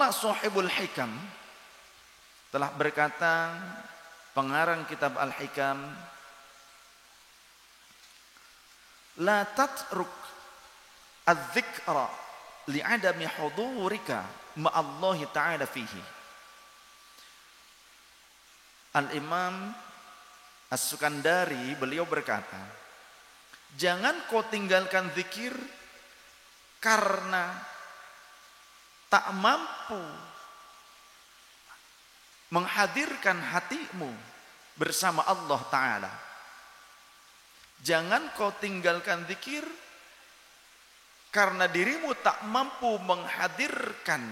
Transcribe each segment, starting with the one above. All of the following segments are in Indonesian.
Qala sahibul hikam, telah berkata pengarang kitab Al-Hikam, la tatruk adz-dzikra li'adami hudurika ma'allahi ta'ala fihi. Al-Imam As-Sukandari beliau berkata, jangan kau tinggalkan zikir karena tak mampu menghadirkan hatimu bersama Allah Ta'ala. Jangan kau tinggalkan zikir karena dirimu tak mampu menghadirkan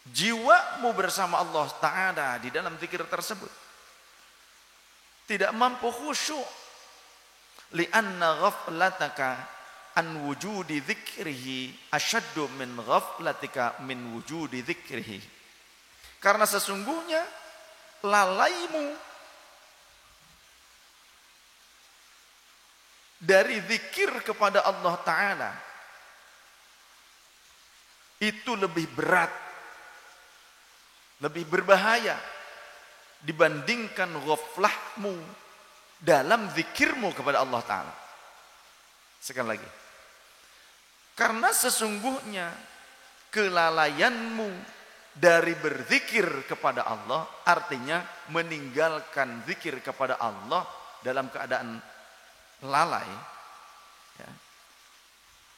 jiwamu bersama Allah Ta'ala di dalam zikir tersebut. Tidak mampu khusyuk. Lianna ghaflataka an wujudi dzikrihi asyaddu min ghaflatika min wujudi dzikrihi. Karena sesungguhnya lalaimu dari zikir kepada Allah Ta'ala itu lebih berat, lebih berbahaya dibandingkan ghaflahmu dalam zikirmu kepada Allah Ta'ala. Sekali lagi, karena sesungguhnya kelalaianmu dari berzikir kepada Allah, artinya meninggalkan zikir kepada Allah dalam keadaan lalai, ya.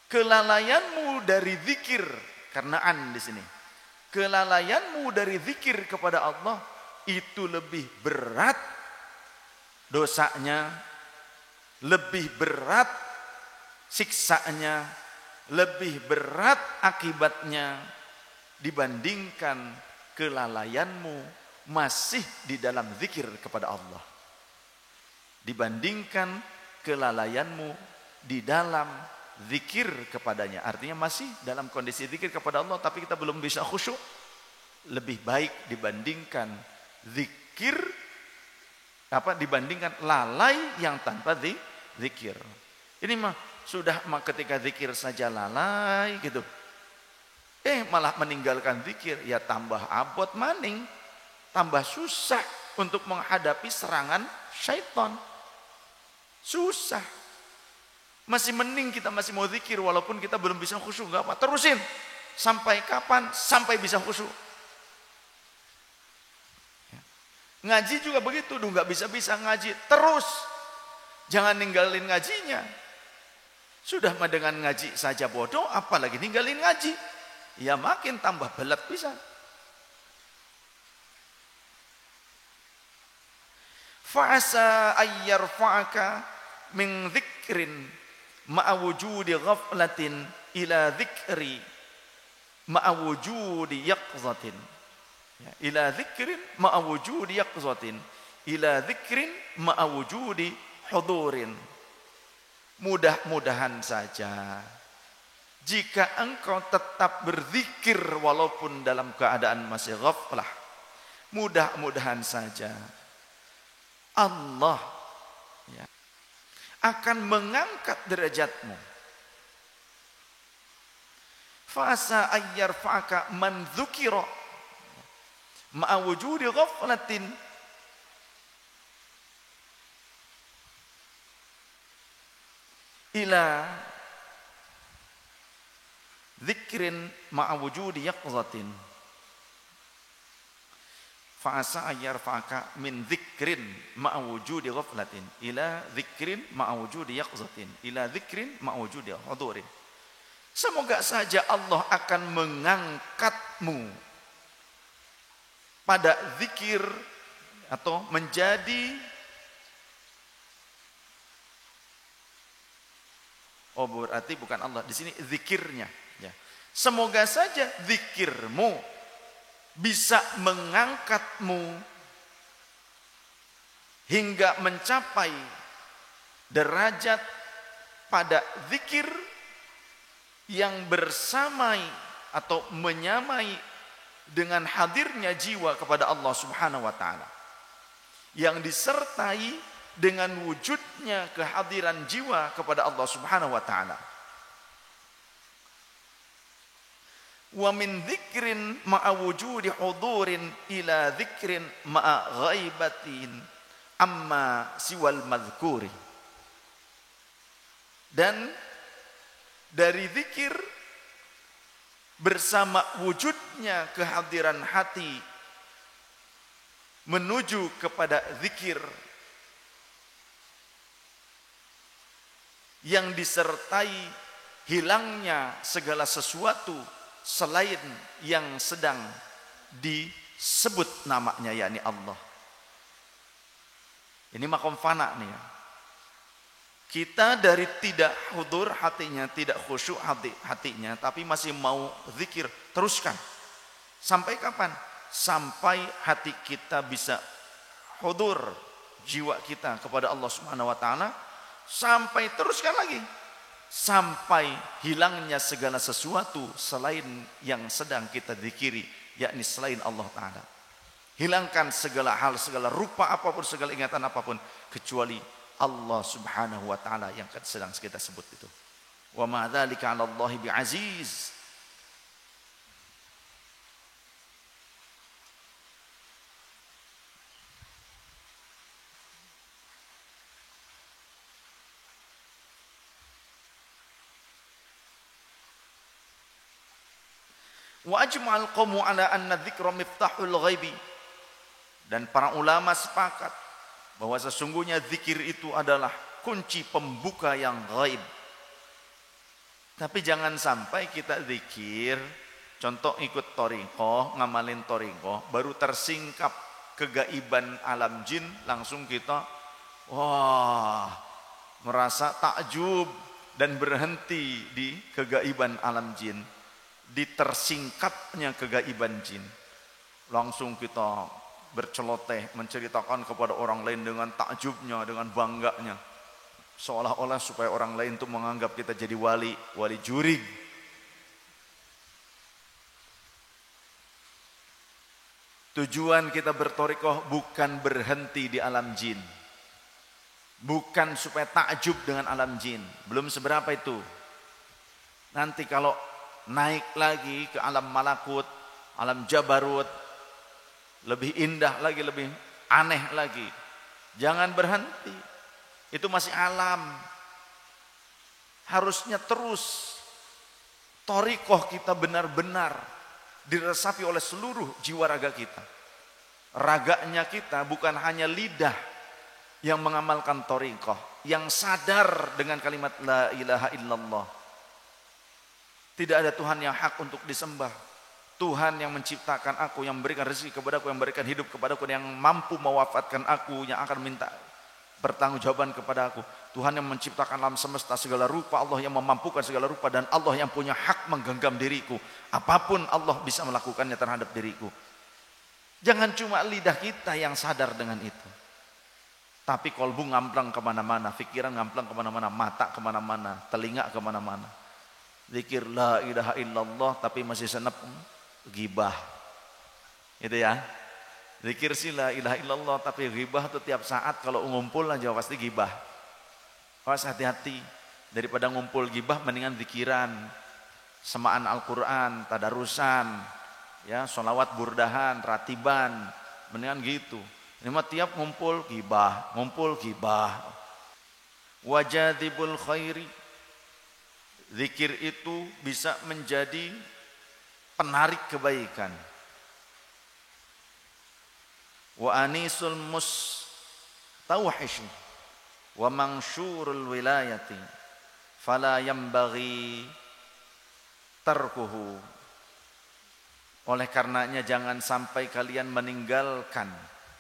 Kelalaianmu dari zikir, karena di sini, kelalaianmu dari zikir kepada Allah itu lebih berat dosanya, lebih berat siksanya, lebih berat akibatnya dibandingkan kelalaianmu masih di dalam zikir kepada Allah, dibandingkan kelalaianmu di dalam zikir kepadanya. Artinya masih dalam kondisi zikir kepada Allah tapi kita belum bisa khusyuk, lebih baik dibandingkan zikir dibandingkan lalai yang tanpa zikir. Ini mah sudah ketika zikir saja lalai gitu, malah meninggalkan zikir, ya tambah abot maning, tambah susah untuk menghadapi serangan syaitan. Susah. Masih mending kita masih mau zikir walaupun kita belum bisa khusyuk, enggak apa, terusin. Sampai kapan? Sampai bisa khusyuk. Ngaji juga begitu, enggak bisa-bisa ngaji, terus. Jangan ninggalin ngajinya. Sudah dengan ngaji saja bodoh, apalagi ninggalin ngaji. Ya makin tambah belat pisan. Fa'asa ayyarfa'aka min dzikrin ma'a wujudi ghaflatin ila dzikri ma'a wujudi yaqzatin. Ila dzikrin ma'a wujudi yaqzatin ila dzikrin ma'a wujudi hudurin. Mudah-mudahan saja jika engkau tetap berzikir walaupun dalam keadaan masih ghaflah, mudah-mudahan saja Allah akan mengangkat derajatmu. Fasa ayyarfa'aka man dzukira ma'a wujudi ghaflatin ila dzikrin ma'a wujudi yaqzatin. Fa'asa ayyarfa'aka min dzikrin ma'a wujudi ghaflatin ila dzikrin ma'a wujudi yaqzatin ila dzikrin ma'a wujudi hudurin. Semoga saja Allah akan mengangkatmu pada zikir atau menjadi berarti bukan Allah di sini, zikirnya ya. Semoga saja zikirmu bisa mengangkatmu hingga mencapai derajat pada zikir yang bersamai atau menyamai dengan hadirnya jiwa kepada Allah Subhanahu wa taala, yang disertai dengan wujudnya kehadiran jiwa kepada Allah Subhanahu wa taala. Wa min dzikrin ma'a wujudi hudurin ila dzikrin ma'a ghaibatin amma siwal madhkuri. Dan dari zikir bersama wujudnya kehadiran hati menuju kepada zikir yang disertai hilangnya segala sesuatu selain yang sedang disebut namanya, yakni Allah. Ini makom fana nih ya. Kita dari tidak hudur hatinya, tidak khusyuk hatinya, tapi masih mau zikir, teruskan. Sampai kapan? Sampai hati kita bisa hudur jiwa kita kepada Allah Subhanahu wa taala, sampai teruskan lagi. Sampai hilangnya segala sesuatu selain yang sedang kita zikiri, yakni selain Allah taala. Hilangkan segala hal, segala rupa apapun, segala ingatan apapun, kecuali Allah Subhanahu wa taala yang sedang kita sebut itu. Wa ma dzalika 'ala Allahi bi'aziz. Wa ajma'al qawmu 'ala anna dzikra miftahul ghaibi. Dan para ulama sepakat bahwa sesungguhnya zikir itu adalah kunci pembuka yang gaib. Tapi jangan sampai kita zikir, contoh ikut thariqah, ngamalin thariqah, baru tersingkap kegaiban alam jin, langsung kita merasa takjub dan berhenti di kegaiban alam jin, di tersingkapnya kegaiban jin. Langsung kita berceloteh menceritakan kepada orang lain dengan takjubnya, dengan bangganya, seolah-olah supaya orang lain itu menganggap kita jadi wali jurig. Tujuan kita berthariqah bukan berhenti di alam jin, bukan supaya takjub dengan alam jin, belum seberapa itu. Nanti kalau naik lagi ke alam malakut, alam jabarut, lebih indah lagi, lebih aneh lagi. Jangan berhenti. Itu masih alam. Harusnya terus thariqah kita benar-benar diresapi oleh seluruh jiwa raga kita. Raganya kita bukan hanya lidah yang mengamalkan thariqah, yang sadar dengan kalimat la ilaha illallah. Tidak ada Tuhan yang hak untuk disembah. Tuhan yang menciptakan aku, yang memberikan rezeki kepadaku, yang memberikan hidup kepadaku, yang mampu mewafatkan aku, yang akan minta pertanggungjawaban kepada aku. Tuhan yang menciptakan alam semesta segala rupa, Allah yang memampukan segala rupa, dan Allah yang punya hak menggenggam diriku. Apapun Allah bisa melakukannya terhadap diriku. Jangan cuma lidah kita yang sadar dengan itu, tapi kolbu ngamplang kemana-mana, pikiran ngamplang kemana-mana, mata kemana-mana, telinga kemana-mana. Zikir la ilaha illallah tapi masih senep ghibah. Itu ya. Zikir sih la ilaha illallah tapi ghibah itu tiap saat, kalau ngumpul aja pasti ghibah. Awas, hati-hati. Daripada ngumpul ghibah mendingan zikiran, semaan Al-Qur'an, tadarusan, ya, sholawat burdahan, ratiban, mendingan gitu. Ini mah tiap ngumpul ghibah, ngumpul ghibah. Wajadibul khairi. Zikir itu bisa menjadi penarik kebaikan. Wa anisul mustawhish wa mansyurul wilayati fala yambaghi tarkuhu. Oleh karenanya jangan sampai kalian meninggalkan,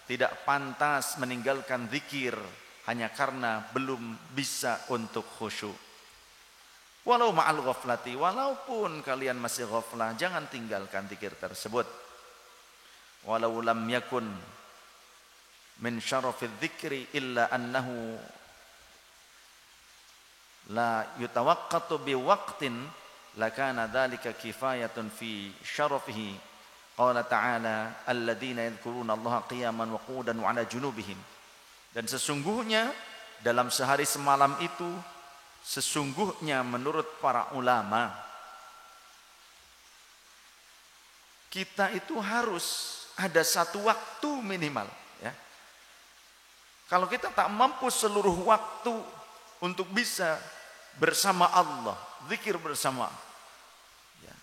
tidak pantas meninggalkan zikir hanya karena belum bisa untuk khusyuk. Walau ma'al ghaflati, walaupun kalian masih ghaflah, jangan tinggalkan zikir tersebut. Walau lam yakun min syarafidz dzikri illa annahu la yutawaqqatu biwaqtin lakana dzalika kifayatun fi syarafihi. Qala ta'ala alladzina yadhkuruna Allaha qiyaman wa qu'udan wa 'ala junubihim. Dan sesungguhnya dalam sehari semalam itu, sesungguhnya menurut para ulama, kita itu harus ada satu waktu minimal. Ya. Kalau kita tak mampu seluruh waktu untuk bisa bersama Allah, zikir bersama, ya.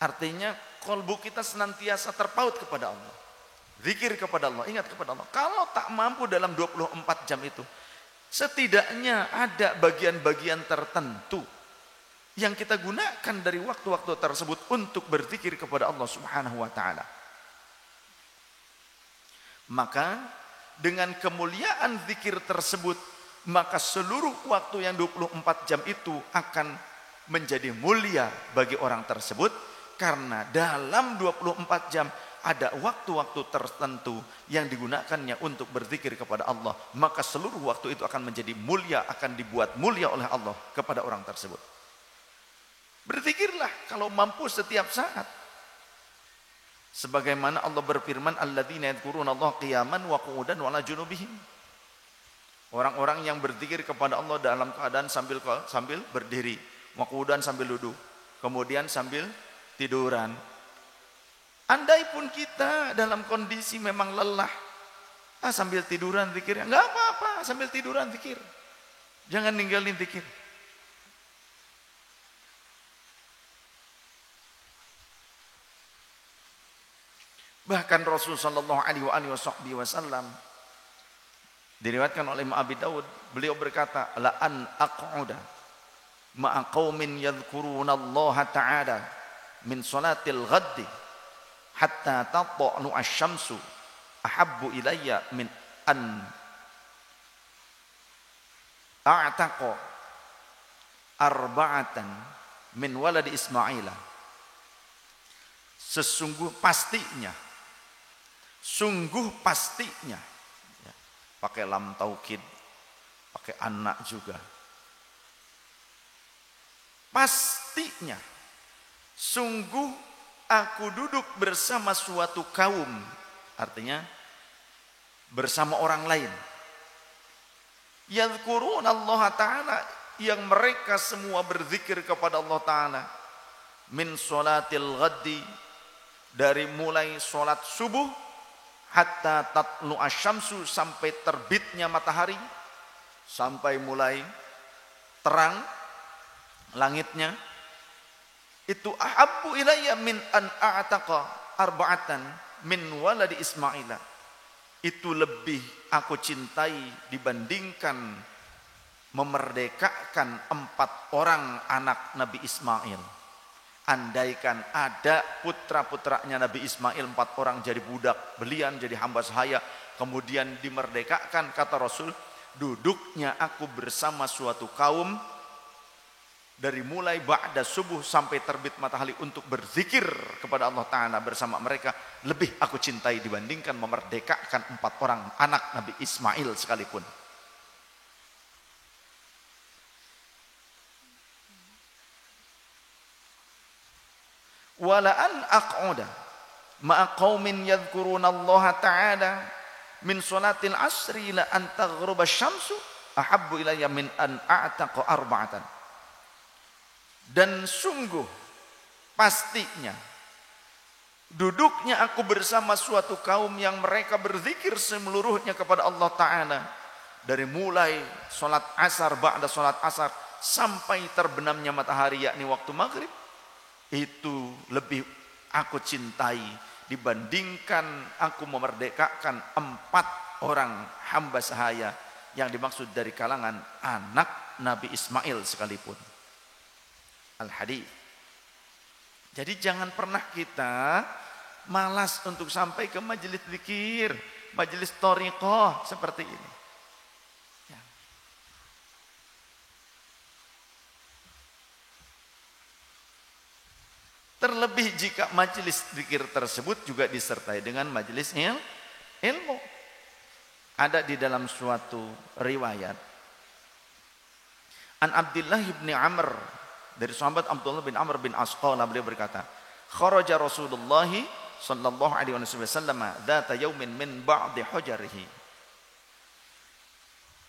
Artinya kalbu kita senantiasa terpaut kepada Allah, zikir kepada Allah, ingat kepada Allah. Kalau tak mampu dalam 24 jam itu, setidaknya ada bagian-bagian tertentu yang kita gunakan dari waktu-waktu tersebut untuk berzikir kepada Allah Subhanahu wa taala. Maka dengan kemuliaan zikir tersebut, maka seluruh waktu yang 24 jam itu akan menjadi mulia bagi orang tersebut, karena dalam 24 jam ada waktu-waktu tertentu yang digunakannya untuk berzikir kepada Allah, maka seluruh waktu itu akan menjadi mulia, akan dibuat mulia oleh Allah kepada orang tersebut. Berzikirlah kalau mampu setiap saat. Sebagaimana Allah berfirman, alladzina yadhkurunallaha qiyaman wa qu'udan wa 'ala junubihim. Orang-orang yang berzikir kepada Allah dalam keadaan sambil berdiri, wa qu'udan sambil duduk, kemudian sambil tiduran. Andai pun kita dalam kondisi memang lelah, sambil tiduran zikir, enggak apa-apa, sambil tiduran zikir. Jangan ninggalin zikir. Bahkan Rasul sallallahu alaihi wasallam diriwayatkan oleh Imam Abi Daud, beliau berkata, la an aq'uda ma'a qaumin yadhkurunallaha ta'ala min salatil ghaddi hatta tatlu'u asy-syamsu ahabbu ilayya min an a'taqa arba'atan min waladi Ismaila. Sungguh pastinya, ya, pakai lam taukid, pakai anak juga. Pastinya, sungguh aku duduk bersama suatu kaum, artinya bersama orang lain. Yadhkurunallaha ta'ala, yang mereka semua berzikir kepada Allah Ta'ala. Min sholatil ghaddi, dari mulai sholat subuh, hatta tatlu asyamsu, sampai terbitnya matahari, sampai mulai terang langitnya, itu ahabbu ilayya min an a'taqa arba'atan min waladi Ismaila. Itu lebih aku cintai dibandingkan memerdekakan 4 orang anak Nabi Ismail. Andaikan ada putra-putranya Nabi Ismail 4 orang jadi budak belian, jadi hamba sahaya, kemudian dimerdekakan, kata Rasul, duduknya aku bersama suatu kaum dari mulai ba'da subuh sampai terbit matahari untuk berzikir kepada Allah Ta'ala bersama mereka, lebih aku cintai dibandingkan memerdekakan 4 orang anak Nabi Ismail sekalipun. Wala an aq'uda ma'a qaumin yadhkurunallaha ta'ala min sholatil asri la an taghruba syamsu ahabbu ilayya min an a'taqa arba'atan. Dan sungguh pastinya duduknya aku bersama suatu kaum yang mereka berzikir seluruhnya kepada Allah Ta'ala, dari mulai sholat asar, ba'da sholat asar sampai terbenamnya matahari, yakni waktu maghrib, itu lebih aku cintai dibandingkan aku memerdekakan 4 orang hamba sahaya yang dimaksud dari kalangan anak Nabi Ismail sekalipun. Al-Hadits. Jadi jangan pernah kita malas untuk sampai ke majelis zikir, majelis thariqah seperti ini. Ya. Terlebih jika majelis zikir tersebut juga disertai dengan majelis ilmu. Ada di dalam suatu riwayat an Abdullah bin Amr, dari sahabat Abdullah bin Amr bin As, beliau berkata, kharaja Rasulullah sallallahu alaihi wasallam dzata yaumin min ba'di hujarihi.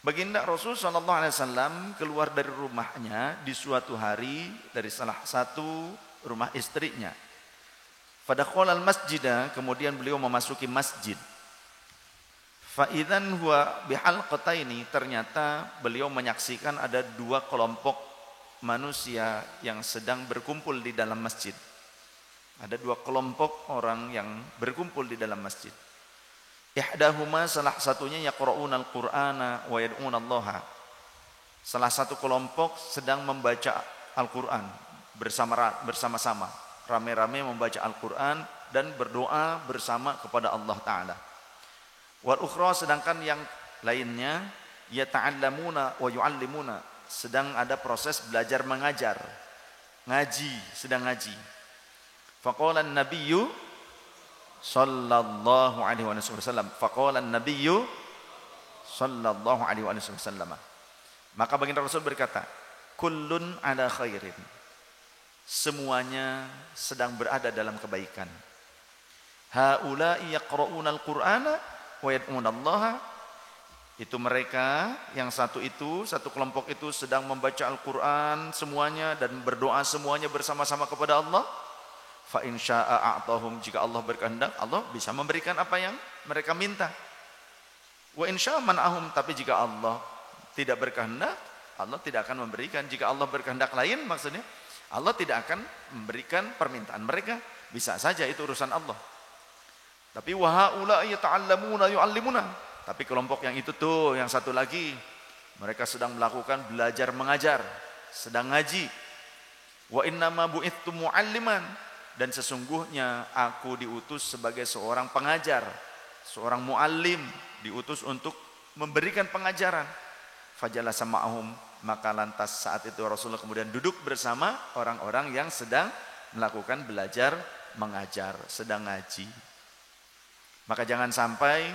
Baginda Rasul sallallahu alaihi wasallam keluar dari rumahnya di suatu hari dari salah satu rumah istrinya. Fadakhalal masjidah, kemudian beliau memasuki masjid. Fa idzan huwa bihalqataini, ternyata beliau menyaksikan ada dua kelompok manusia yang sedang berkumpul di dalam masjid. Ada dua kelompok orang yang berkumpul di dalam masjid. Ihdahuma, salah satunya yaqra'unal Qur'ana wa yad'unallaha. Salah satu kelompok sedang membaca Al-Qur'an bersama-sama, rame-rame membaca Al-Qur'an dan berdoa bersama kepada Allah taala. Wal ukhra, sedangkan yang lainnya yata'allamuna wa yu'allimuna, sedang ada proses belajar mengajar, ngaji, sedang ngaji. Faqala an-nabiyyu sallallahu alaihi wasallam, faqala an-nabiyyu sallallahu alaihi wasallam, maka baginda Rasul berkata, kullun ala khairin, semuanya sedang berada dalam kebaikan. Haula'i yaqra'una al-Qur'ana wa yad'unallaha, itu mereka yang satu kelompok itu sedang membaca Al-Qur'an semuanya dan berdoa semuanya bersama-sama kepada Allah. Fa in syaa'a a'tahum, jika Allah berkehendak, Allah bisa memberikan apa yang mereka minta. Wa in syaa'a man'ahum, tapi jika Allah tidak berkehendak, Allah tidak akan memberikan. Jika Allah berkehendak lain, maksudnya Allah tidak akan memberikan permintaan mereka. Bisa saja itu urusan Allah. Tapi wa haula'i yata'allamuna yu'allimuna, tapi kelompok yang itu tuh, yang satu lagi, mereka sedang melakukan belajar mengajar, sedang ngaji. Wa innama bu'ithtu mu'alliman, dan sesungguhnya aku diutus sebagai seorang pengajar, seorang muallim, diutus untuk memberikan pengajaran. Fajalasa ma'ahum, maka lantas saat itu Rasulullah kemudian duduk bersama orang-orang yang sedang melakukan belajar mengajar, sedang ngaji. Maka jangan sampai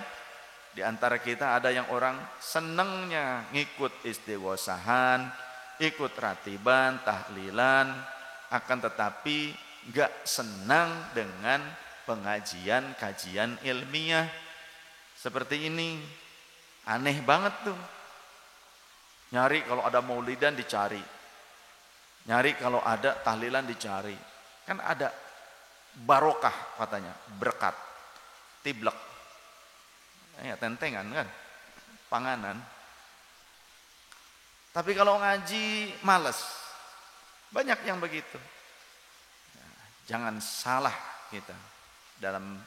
di antara kita ada yang orang senangnya ngikut istighosahan, ikut ratiban, tahlilan, akan tetapi enggak senang dengan pengajian, kajian ilmiah seperti ini. Aneh banget tuh. Nyari kalau ada maulidan dicari. Nyari kalau ada tahlilan dicari. Kan ada barokah katanya, berkat, tiblek. Ya tentengan kan, panganan. Tapi kalau ngaji males. Banyak yang begitu. Jangan salah kita dalam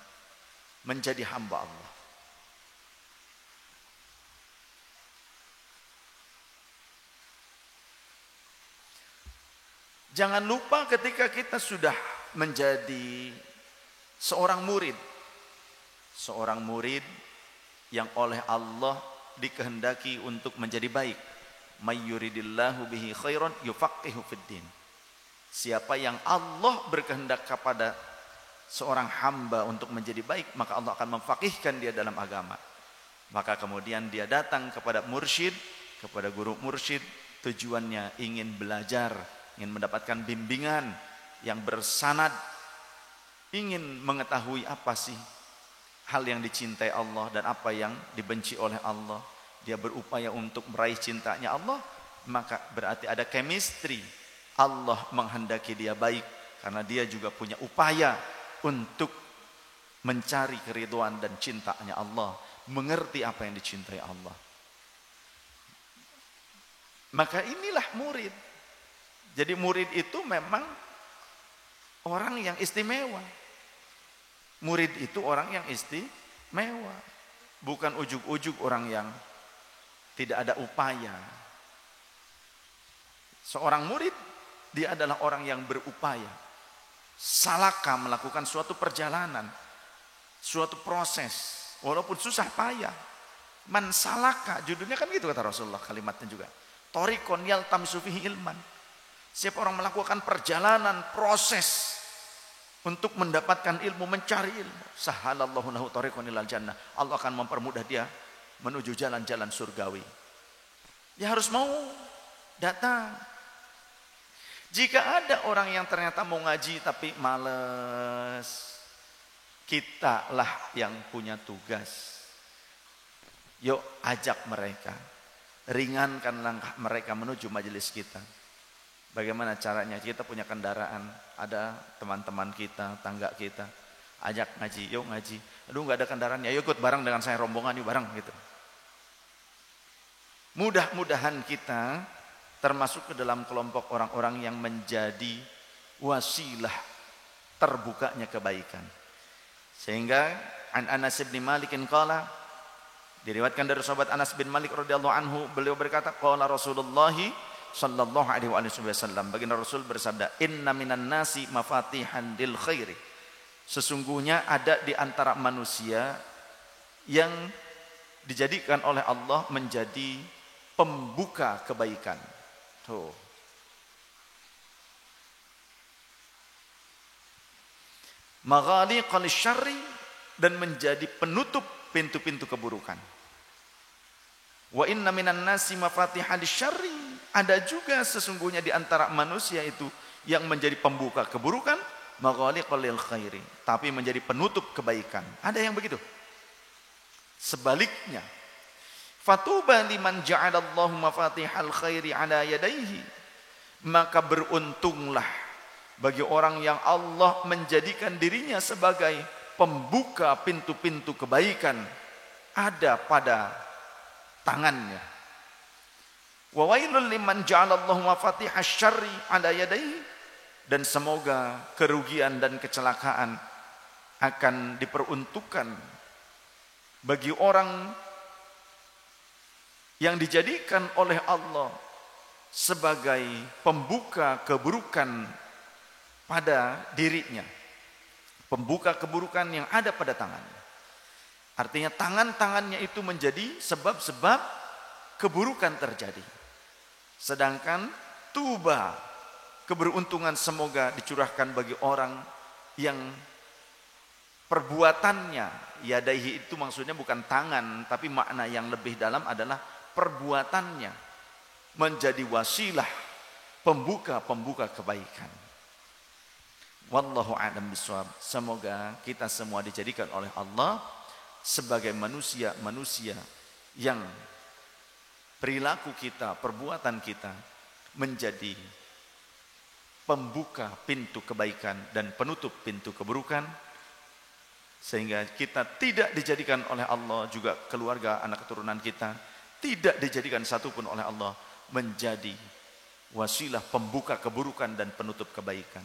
menjadi hamba Allah. Jangan lupa ketika kita sudah menjadi seorang murid yang oleh Allah dikehendaki untuk menjadi baik. May yuridillahu bihi khairan yufaqihu fid din. Siapa yang Allah berkehendak kepada seorang hamba untuk menjadi baik, maka Allah akan memfaqihkan dia dalam agama. Maka kemudian dia datang kepada mursyid, kepada guru mursyid, tujuannya ingin belajar, ingin mendapatkan bimbingan yang bersanad, ingin mengetahui apa sih hal yang dicintai Allah dan apa yang dibenci oleh Allah. Dia berupaya untuk meraih cintanya Allah, maka berarti ada chemistry. Allah menghendaki dia baik karena dia juga punya upaya untuk mencari keridhaan dan cintanya Allah, mengerti apa yang dicintai Allah. Maka inilah murid. Jadi murid itu memang orang yang istimewa. Murid itu orang yang istimewa, bukan ujug-ujug orang yang tidak ada upaya. Seorang murid, dia adalah orang yang berupaya. Salaka, melakukan suatu perjalanan, suatu proses, walaupun susah payah. Man salaka, judulnya kan gitu kata Rasulullah, kalimatnya juga. Thoriqon yaltamisu fihi ilman. Siapa orang melakukan perjalanan, proses untuk mendapatkan ilmu, mencari ilmu, sahalallahu lahu thoriqon ilal jannah. Allah akan mempermudah dia menuju jalan-jalan surgawi. Ya harus mau datang. Jika ada orang yang ternyata mau ngaji tapi males, kita lah yang punya tugas. Yuk ajak mereka, ringankan langkah mereka menuju majelis kita. Bagaimana caranya? Kita punya kendaraan, ada teman-teman kita, tangga kita, ajak ngaji, yuk ngaji. Aduh nggak ada kendaraan, ya yuk ikut bareng dengan saya, rombongan yuk bareng gitu. Mudah-mudahan kita termasuk ke dalam kelompok orang-orang yang menjadi wasilah terbukanya kebaikan. Sehingga an Anas bin Malik qala, diriwayatkan dari sahabat Anas bin Malik radhiyallahu anhu, beliau berkata, qala Rasulullah sallallahu alaihi wasallam, baginda Rasul bersabda, inna minan nasi mafatihan lil khairi, sesungguhnya ada di antara manusia yang dijadikan oleh Allah menjadi pembuka kebaikan. Tuh. Maghaliqal syarri, dan menjadi penutup pintu-pintu keburukan. Wa inna minan nasi mafatihal syarri, ada juga sesungguhnya di antara manusia itu yang menjadi pembuka keburukan, maghaliqal khairi, tapi menjadi penutup kebaikan. Ada yang begitu. Sebaliknya, fatuba liman ja'alallahu mafatihal khairi ala yadayhi, maka beruntunglah bagi orang yang Allah menjadikan dirinya sebagai pembuka pintu-pintu kebaikan ada pada tangannya. Wa wailul liman ja'alallahu mafatihasy syarri ala yadayhi, dan semoga kerugian dan kecelakaan akan diperuntukkan bagi orang yang dijadikan oleh Allah sebagai pembuka keburukan pada dirinya, pembuka keburukan yang ada pada tangannya. Artinya tangan-tangannya itu menjadi sebab-sebab keburukan terjadi. Sedangkan tuba, keberuntungan semoga dicurahkan bagi orang yang perbuatannya, yadaihi itu maksudnya bukan tangan, tapi makna yang lebih dalam adalah perbuatannya menjadi wasilah pembuka kebaikan. Wallahu a'lam bishawab. Semoga kita semua dijadikan oleh Allah sebagai manusia-manusia yang perilaku kita, perbuatan kita menjadi pembuka pintu kebaikan dan penutup pintu keburukan, sehingga kita tidak dijadikan oleh Allah, juga keluarga anak keturunan kita tidak dijadikan satupun oleh Allah menjadi wasilah pembuka keburukan dan penutup kebaikan.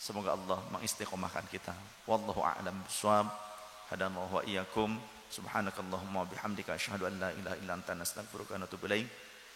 Semoga Allah mengistiqomahkan kita. Wallahu a'lam bishawab. Hadanallahu wa iyyakum. Subhanakallahumma wa bihamdika asyhadu an la ilaha illa anta astaghfiruka wa atubu ilaik.